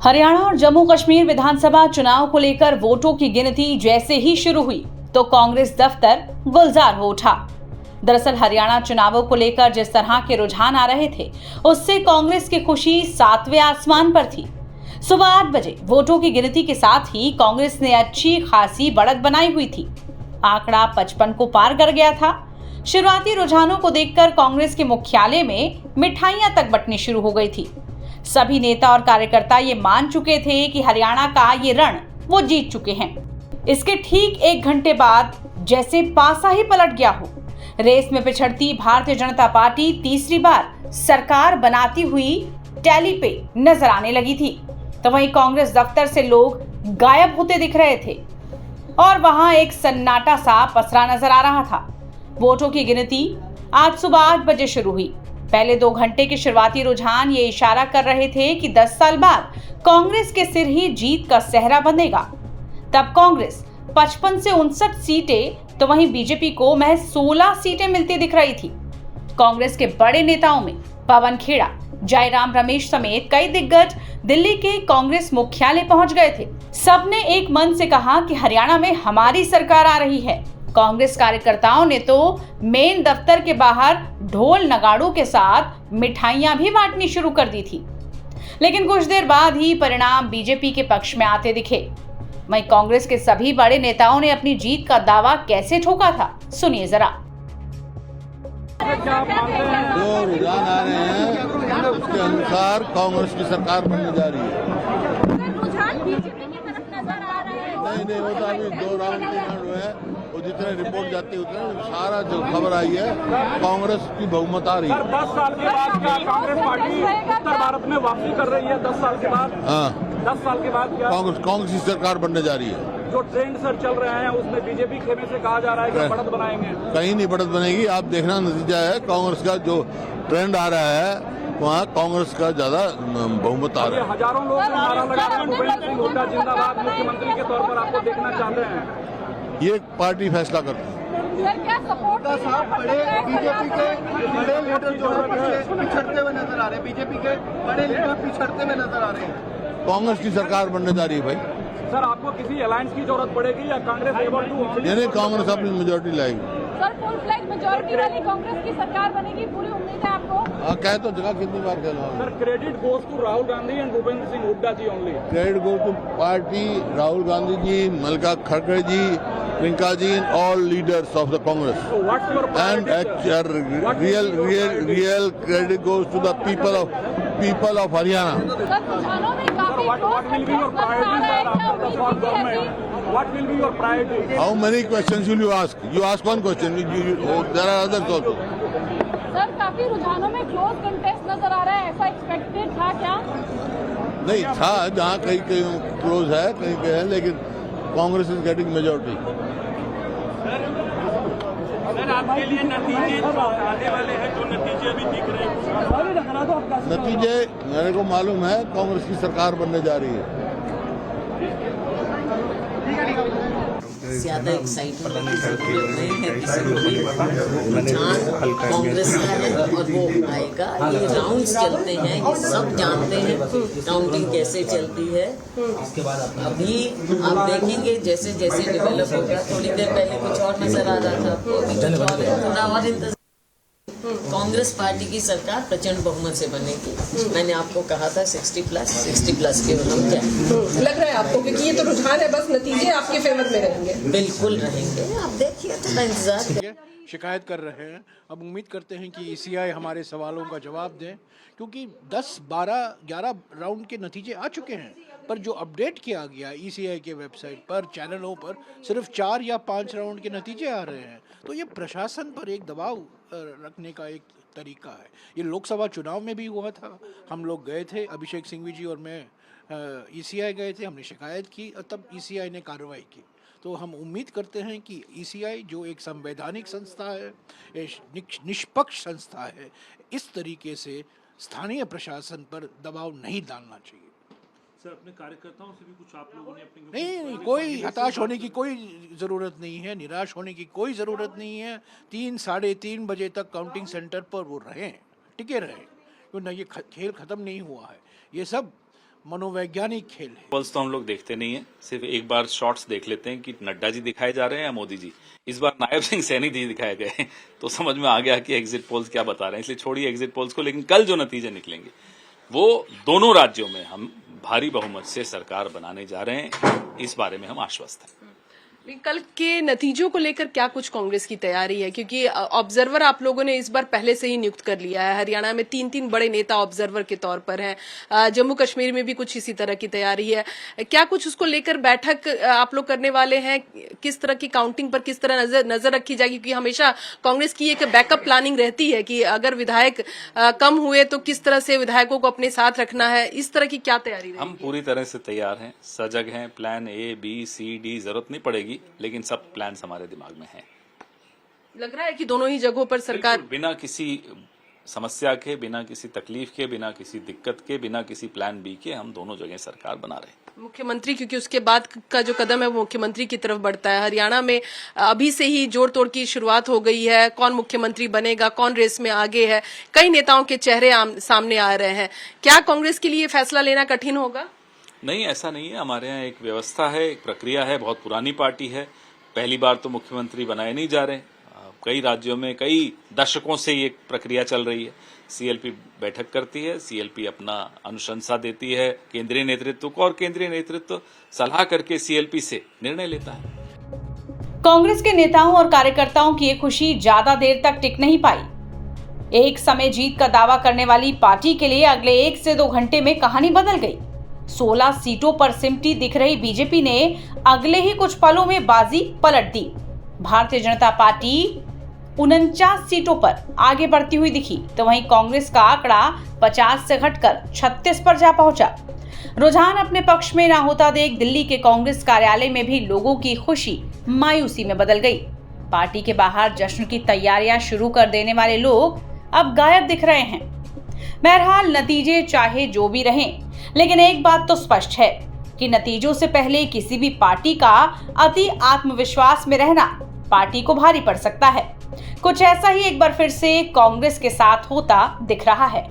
हरियाणा और जम्मू कश्मीर विधानसभा चुनाव को लेकर वोटों की गिनती जैसे ही शुरू हुई तो कांग्रेस दफ्तर गुलजार हो उठा। दरअसल हरियाणा चुनावों को लेकर जिस तरह के रुझान आ रहे थे उससे कांग्रेस की खुशी सातवें आसमान पर थी। सुबह 8 बजे वोटों की गिनती के साथ ही कांग्रेस ने अच्छी खासी बढ़त बनाई हुई थी। आंकड़ा 55 को पार कर गया था। शुरुआती रुझानों को देखकर कांग्रेस के मुख्यालय में मिठाइयां तक बंटनी शुरू हो गई थी। सभी नेता और कार्यकर्ता ये मान चुके थे कि हरियाणा का ये रण वो जीत चुके हैं। इसके ठीक 1 घंटे बाद जैसे पासा ही पलट गया हो। रेस में पिछड़ती भारतीय जनता पार्टी तीसरी बार सरकार बनाती हुई टैली पे नजर आने लगी थी, तो वहीं कांग्रेस दफ्तर से लोग गायब होते दिख रहे थे और वहां एक सन्नाटा सा पसरा नजर आ रहा था। वोटों की गिनती आज सुबह 8 बजे शुरू हुई। पहले 2 घंटे के शुरुआती रुझान ये इशारा कर रहे थे कि 10 साल बाद कांग्रेस के सिर ही जीत का सेहरा बंधेगा। तब कांग्रेस 55 से 59 सीटें तो वहीं बीजेपी को महज 16 सीटें मिलती दिख रही थी। कांग्रेस के बड़े नेताओं में पवन खेड़ा, जयराम रमेश समेत कई दिग्गज दिल्ली के कांग्रेस मुख्यालय पहुंच गए थे। सबने एक मन से कहा कि हरियाणा में हमारी सरकार आ रही है। कांग्रेस कार्यकर्ताओं ने तो मेन दफ्तर के बाहर ढोल नगाड़ों के साथ मिठाइयां भी बांटनी शुरू कर दी थी। लेकिन कुछ देर बाद ही परिणाम बीजेपी के पक्ष में आते दिखे। वहीं कांग्रेस के सभी बड़े नेताओं ने अपनी जीत का दावा कैसे ठोका था, सुनिए जरा। जो रुझान आ रहे हैं उसके अनुसार कांग्रेस की सरकार बनने जा रही है। नहीं, वो तो अभी 2 राउंड 3 राउंड हुए हैं। वो जितने रिपोर्ट जाती है उतने सारा जो खबर आई है कांग्रेस की बहुमत आ रही है। 10 साल के बाद क्या कांग्रेस पार्टी उत्तर भारत में वापसी कर रही है? 10 साल के बाद? हाँ, 10 साल के बाद क्या कांग्रेस की सरकार बनने जा रही है। जो ट्रेंड सर चल रहे हैं उसमें बीजेपी खेमे से कहा जा रहा है कि बढ़त बनाएंगे। कहीं नहीं बढ़त बनेगी। आप देखना नतीजा है कांग्रेस का जो ट्रेंड आ रहा है वहाँ कांग्रेस का ज्यादा बहुमत आ रहा है। हजारों लोग नारा लगा रहे हैं भूपेंद्र सिंह हुड्डा जिंदाबाद मुख्यमंत्री के तौर पर आपको देखना चाहते हैं। ये पार्टी फैसला करती है। हुड्डा साहब बड़े बीजेपी के बड़े लीडर जो है पिछड़ते हुए नजर आ रहे हैं। बीजेपी के बड़े लीडर पिछड़ते हुए नजर आ रहे हैं। कांग्रेस की सरकार बनने जा रही है भाई। सर आपको किसी अलायंस की जरूरत पड़ेगी या कांग्रेस यानी कांग्रेस अपनी मेजोरिटी लाएगी। सर फुल फ्लैग मेजोरिटी वाली कांग्रेस की सरकार बनेगी, पूरी उम्मीद है आपको? कह तो जगह कितनी बार कहना। Sir credit goes to Rahul Gandhi and Bhupendra Singh Hooda ji only. Credit goes to party, Rahul Gandhi ji, Mallika खड़गे ji, Priyanka ji, all leaders of the Congress. So what's your priority? And real credit goes to the people of Haryana. Sir रुझानों में काफी What will be your priority, sir, after the form government? What will be your priority? How many questions will you ask? You ask one question. There are others also. Sir काफी रुझानों में close contest नजर आ रहा है, ऐसा expected था क्या? नहीं था, जहाँ कहीं क्लोज है कहीं पे है, लेकिन Congress is getting majority. Sir आपके लिए नतीजे आने वाले हैं, जो नतीजे अभी दिख रहे हैं? नतीजे मेरे को मालूम है कांग्रेस की सरकार बनने जा रही है। ज्यादा एक्साइटमेंट की जरूरत नहीं है किसी को भी। रुझान कांग्रेस का है और वो आएगा। ये राउंड्स चलते हैं, ये सब जानते हैं काउंटिंग कैसे चलती है। अभी आप देखेंगे जैसे जैसे डेवलप होगा। थोड़ी देर पहले कुछ और नजर आ रहा था आपको, अभी कुछ और है। थोड़ा और इंतजार। कांग्रेस पार्टी की सरकार प्रचंड बहुमत से बनेगी। मैंने आपको कहा था 60 प्लस के हम क्या लग रहा है आपको, क्योंकि ये तो रुझान है, बस नतीजे आपके फेवर में रहेंगे। बिल्कुल रहेंगे, आप देखिए, थोड़ा इंतजार। शिकायत कर रहे हैं। अब उम्मीद करते हैं कि ईसीआई हमारे सवालों का जवाब दें, क्योंकि 10, 12, 11 राउंड के नतीजे आ चुके हैं, पर जो अपडेट किया गया ईसीआई के वेबसाइट पर, चैनलों पर, सिर्फ 4 या 5 राउंड के नतीजे आ रहे हैं। तो ये प्रशासन पर एक दबाव रखने का एक तरीका है। ये लोकसभा चुनाव में भी हुआ था। हम लोग गए थे, अभिषेक सिंघवी जी और मैं ईसीआई गए थे, हमने शिकायत की और तब ईसीआई ने कार्रवाई की। तो हम उम्मीद करते हैं कि ईसीआई जो एक संवैधानिक संस्था है, निष्पक्ष संस्था है, इस तरीके से स्थानीय प्रशासन पर दबाव नहीं डालना चाहिए। सर अपने कार्यकर्ताओं से भी कुछ आप लोगों ने अपनी नहीं, कोई हताश होने की कोई ज़रूरत नहीं है, निराश होने की कोई ज़रूरत नहीं है। 3, साढ़े 3 बजे तक काउंटिंग सेंटर पर वो रहें, टिके रहें, क्योंकि ये खेल ख़त्म नहीं हुआ है। ये सब मनोवैज्ञानिक खेल है। पोल्स तो हम लोग देखते नहीं है, सिर्फ एक बार शॉर्ट्स देख लेते हैं कि नड्डा जी दिखाए जा रहे हैं या मोदी जी। इस बार नायब सिंह सैनी जी दिखाए गए तो समझ में आ गया कि एग्जिट पोल्स क्या बता रहे हैं। इसलिए छोड़िए एग्जिट पोल्स को, लेकिन कल जो नतीजे निकलेंगे वो दोनों राज्यों में हम भारी बहुमत से सरकार बनाने जा रहे हैं, इस बारे में हम आश्वस्त हैं। कल के नतीजों को लेकर क्या कुछ कांग्रेस की तैयारी है, क्योंकि ऑब्जर्वर आप लोगों ने इस बार पहले से ही नियुक्त कर लिया है। हरियाणा में 3 बड़े नेता ऑब्जर्वर के तौर पर हैं, जम्मू कश्मीर में भी कुछ इसी तरह की तैयारी है। क्या कुछ उसको लेकर बैठक आप लोग करने वाले हैं? किस तरह की काउंटिंग पर किस तरह नजर रखी जाएगी? क्योंकि हमेशा कांग्रेस की एक बैकअप प्लानिंग रहती है कि अगर विधायक कम हुए तो किस तरह से विधायकों को अपने साथ रखना है। इस तरह की क्या तैयारी रहेगी? हम पूरी तरह से तैयार हैं, सजग हैं, plan A, B, C, D जरूरत नहीं पड़ेगी, लेकिन सब प्लान हमारे दिमाग में हैं। लग रहा है कि दोनों ही जगहों पर सरकार बिना किसी समस्या के, बिना किसी तकलीफ के, बिना किसी दिक्कत के, बिना किसी प्लान B के हम दोनों जगह सरकार बना रहे हैं। मुख्यमंत्री, क्योंकि उसके बाद का जो कदम है वो मुख्यमंत्री की तरफ बढ़ता है। हरियाणा में अभी से ही जोड़ तोड़ की शुरुआत हो गई है। कौन मुख्यमंत्री बनेगा, कौन रेस में आगे है, कई नेताओं के चेहरे सामने आ रहे हैं। क्या कांग्रेस के लिए फैसला लेना कठिन होगा? नहीं, ऐसा नहीं है। हमारे यहाँ एक व्यवस्था है, एक प्रक्रिया है। बहुत पुरानी पार्टी है, पहली बार तो मुख्यमंत्री बनाए नहीं जा रहे। कई राज्यों में कई दशकों से ये प्रक्रिया चल रही है। सीएलपी बैठक करती है, सीएलपी अपना अनुशंसा देती है केंद्रीय नेतृत्व को, और केंद्रीय नेतृत्व सलाह करके सीएलपी से निर्णय लेता है। कांग्रेस के नेताओं और कार्यकर्ताओं की ये खुशी ज्यादा देर तक टिक नहीं पाई। एक समय जीत का दावा करने वाली पार्टी के लिए अगले 1 से 2 घंटे में कहानी बदल गई। 16 सीटों पर सिमटी दिख रही बीजेपी ने अगले ही कुछ पलों में बाजी पलट दी। भारतीय जनता पार्टी 49 सीटों पर आगे बढ़ती हुई दिखी, तो वहीं कांग्रेस का आंकड़ा 50 से घटकर 36 पर जा पहुंचा। रुझान अपने पक्ष में ना होता देख दिल्ली के कांग्रेस कार्यालय में भी लोगों की खुशी मायूसी में बदल गई। पार्टी के बाहर जश्न की तैयारियां शुरू कर देने वाले लोग अब गायब दिख रहे हैं। बहरहाल नतीजे चाहे जो भी रहें, लेकिन एक बात तो स्पष्ट है कि नतीजों से पहले किसी भी पार्टी का अति आत्मविश्वास में रहना पार्टी को भारी पड़ सकता है। कुछ ऐसा ही एक बार फिर से कांग्रेस के साथ होता दिख रहा है।